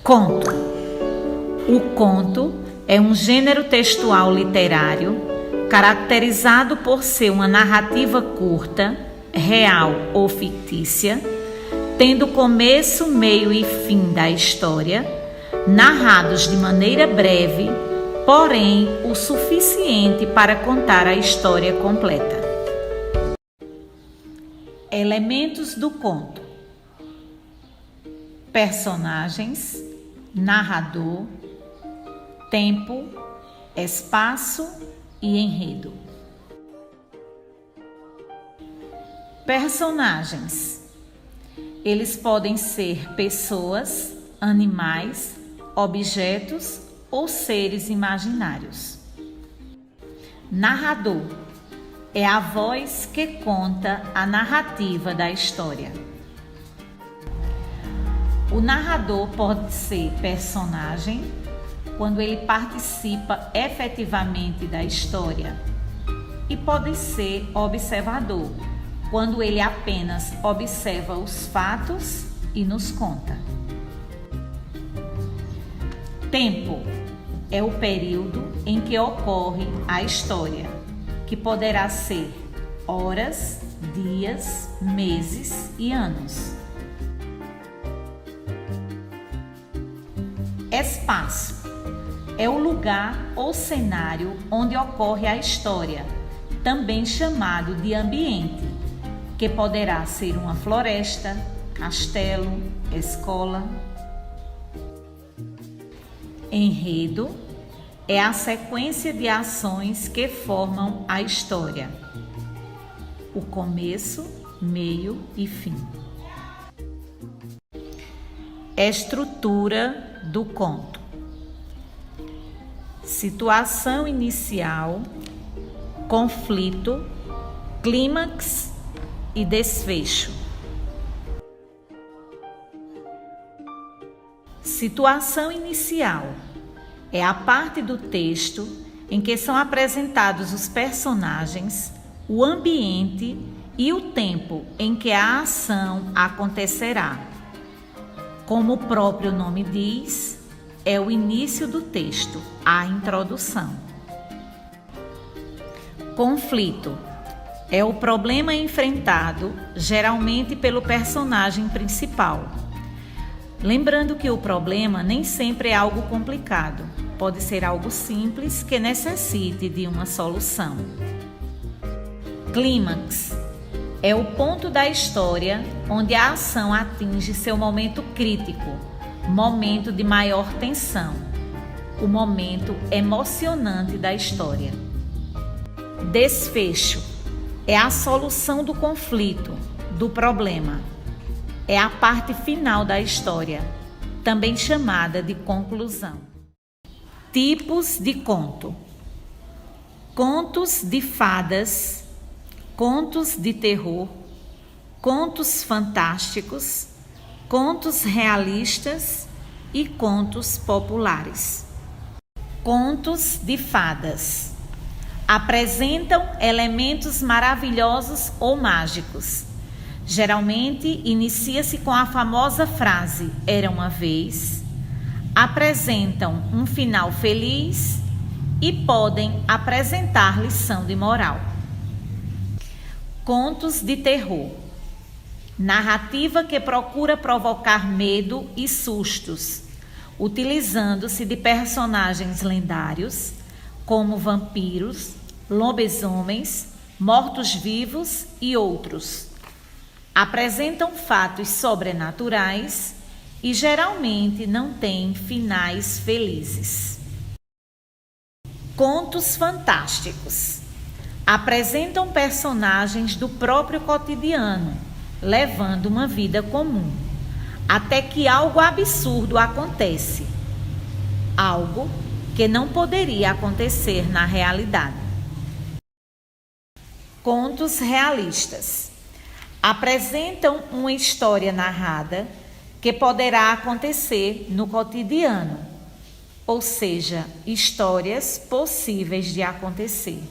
Conto. O conto é um gênero textual literário caracterizado por ser uma narrativa curta, real ou fictícia, tendo começo, meio e fim da história, narrados de maneira breve, porém o suficiente para contar a história completa. Elementos do conto: personagens, narrador, tempo, espaço e enredo. Personagens. Eles podem ser pessoas, animais, objetos ou seres imaginários. Narrador. É a voz que conta a narrativa da história. O narrador pode ser personagem, quando ele participa efetivamente da história, e pode ser observador, quando ele apenas observa os fatos e nos conta. Tempo é o período em que ocorre a história, que poderá ser horas, dias, meses e anos. Espaço é o lugar ou cenário onde ocorre a história, também chamado de ambiente, que poderá ser uma floresta, castelo, escola. Enredo é a sequência de ações que formam a história, o começo, meio e fim. Estrutura do conto: situação inicial, conflito, clímax e desfecho. Situação inicial é a parte do texto em que são apresentados os personagens, o ambiente e o tempo em que a ação acontecerá. Como o próprio nome diz, é o início do texto, a introdução. Conflito é o problema enfrentado, geralmente pelo personagem principal. Lembrando que o problema nem sempre é algo complicado, pode ser algo simples que necessite de uma solução. Clímax é o ponto da história onde a ação atinge seu momento crítico, momento de maior tensão, o momento emocionante da história. Desfecho é a solução do conflito, do problema. É a parte final da história, também chamada de conclusão. Tipos de conto: contos de fadas, contos de terror, contos fantásticos, contos realistas e contos populares. Contos de fadas apresentam elementos maravilhosos ou mágicos. Geralmente inicia-se com a famosa frase "era uma vez", apresentam um final feliz e podem apresentar lição de moral. Contos de terror: narrativa que procura provocar medo e sustos, utilizando-se de personagens lendários, como vampiros, lobisomens, mortos-vivos e outros. Apresentam fatos sobrenaturais e geralmente não têm finais felizes. Contos fantásticos: apresentam personagens do próprio cotidiano, levando uma vida comum, até que algo absurdo acontece, algo que não poderia acontecer na realidade. Contos realistas: apresentam uma história narrada que poderá acontecer no cotidiano, ou seja, histórias possíveis de acontecer.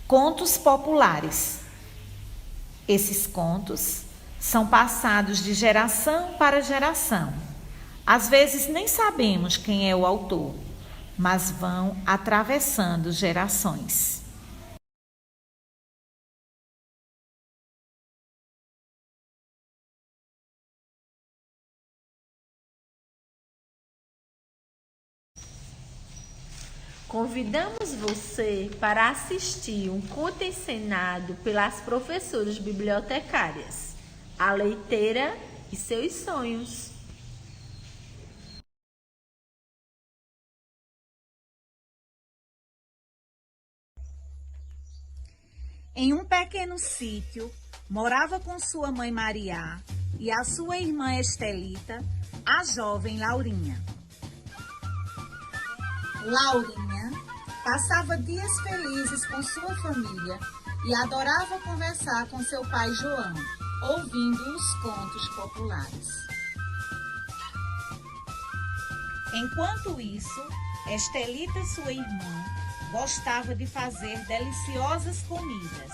Contos populares: esses contos São passados de geração para geração. Às vezes nem sabemos quem é o autor, mas vão atravessando gerações. Convidamos você para assistir um conto encenado pelas professoras bibliotecárias, A Leiteira e Seus Sonhos. Em um pequeno sítio, morava com sua mãe Maria e a sua irmã Estelita, a jovem Laurinha. Laurinha passava dias felizes com sua família e adorava conversar com seu pai João, ouvindo os contos populares. Enquanto isso, Estelita, sua irmã, gostava de fazer deliciosas comidas.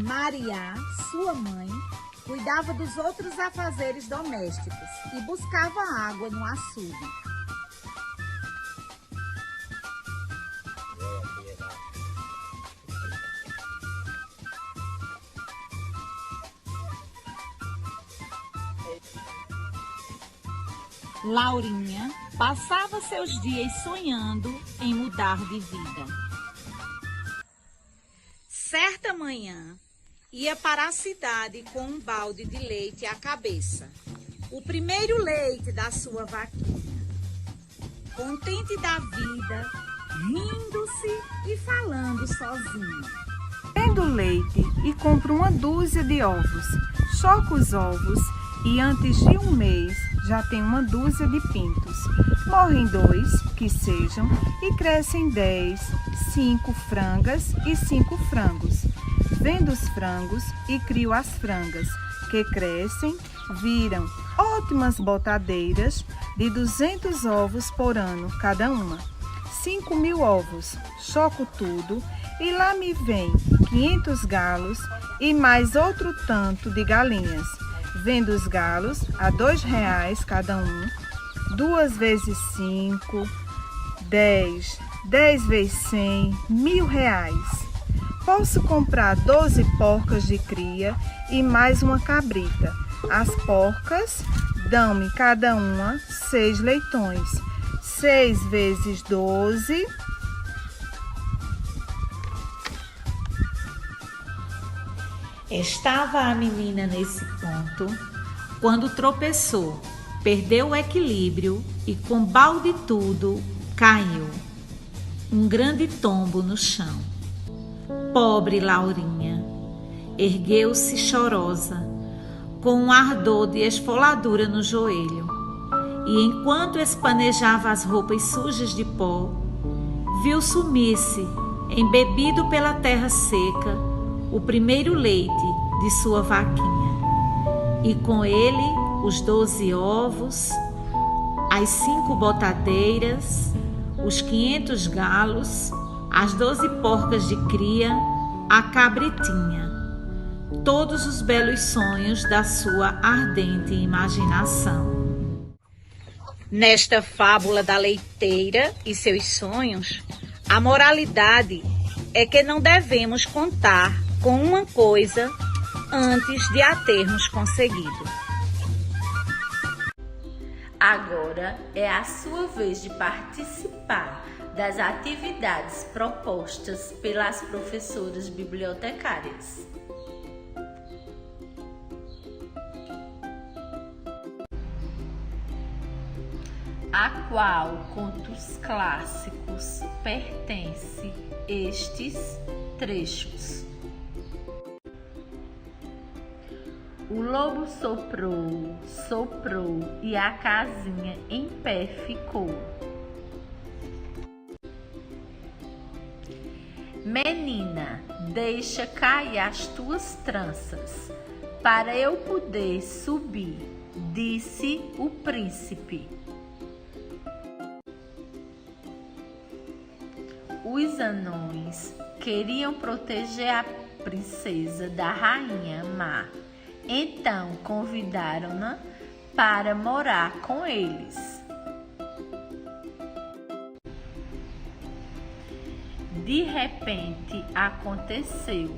Maria, sua mãe, cuidava dos outros afazeres domésticos e buscava água no açude. Laurinha passava seus dias sonhando em mudar de vida. Certa manhã, ia para a cidade com um balde de leite à cabeça. O primeiro leite da sua vaquinha. Contente da vida, rindo-se e falando sozinho. Vendo leite e compro uma dúzia de ovos. Choco os ovos e antes de um mês já tem uma dúzia de pintos. Morrem 2, que sejam, e crescem 10, 5 frangas e 5 frangos. Vendo os frangos e crio as frangas, que crescem, viram ótimas botadeiras de 200 ovos por ano cada uma. 5.000 ovos, choco tudo e lá me vem 500 galos e mais outro tanto de galinhas. Vendo os galos a R$2 cada um, 2 vezes 5, 10, 10 vezes 100, R$1.000. Posso comprar 12 porcas de cria e mais uma cabrita. As porcas dão-me cada uma 6 leitões. 6 vezes 12... Estava a menina nesse ponto, quando tropeçou, perdeu o equilíbrio e com balde tudo caiu. Um grande tombo no chão. Pobre Laurinha, ergueu-se chorosa, com um ardor de esfoladura no joelho, e enquanto espanejava as roupas sujas de pó, viu sumir-se, embebido pela terra seca, o primeiro leite de sua vaquinha, e com ele os 12 ovos, as 5 botadeiras, os 500 galos, as 12 porcas de cria, a cabritinha, todos os belos sonhos da sua ardente imaginação. Nesta fábula da leiteira e seus sonhos, a moralidade é que não devemos contar com uma coisa antes de a termos conseguido. Agora é a sua vez de participar das atividades propostas pelas professoras bibliotecárias. A qual contos clássicos pertence estes trechos? O lobo soprou, soprou e a casinha em pé ficou. Menina, deixa cair as tuas tranças, para eu poder subir, disse o príncipe. Os anões queriam proteger a princesa da rainha má, então convidaram-na para morar com eles. De repente aconteceu.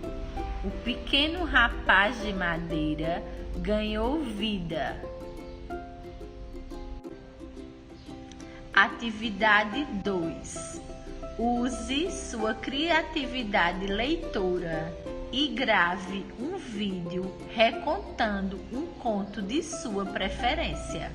O pequeno rapaz de madeira ganhou vida. Atividade 2. Use sua criatividade leitora e grave um vídeo recontando um conto de sua preferência.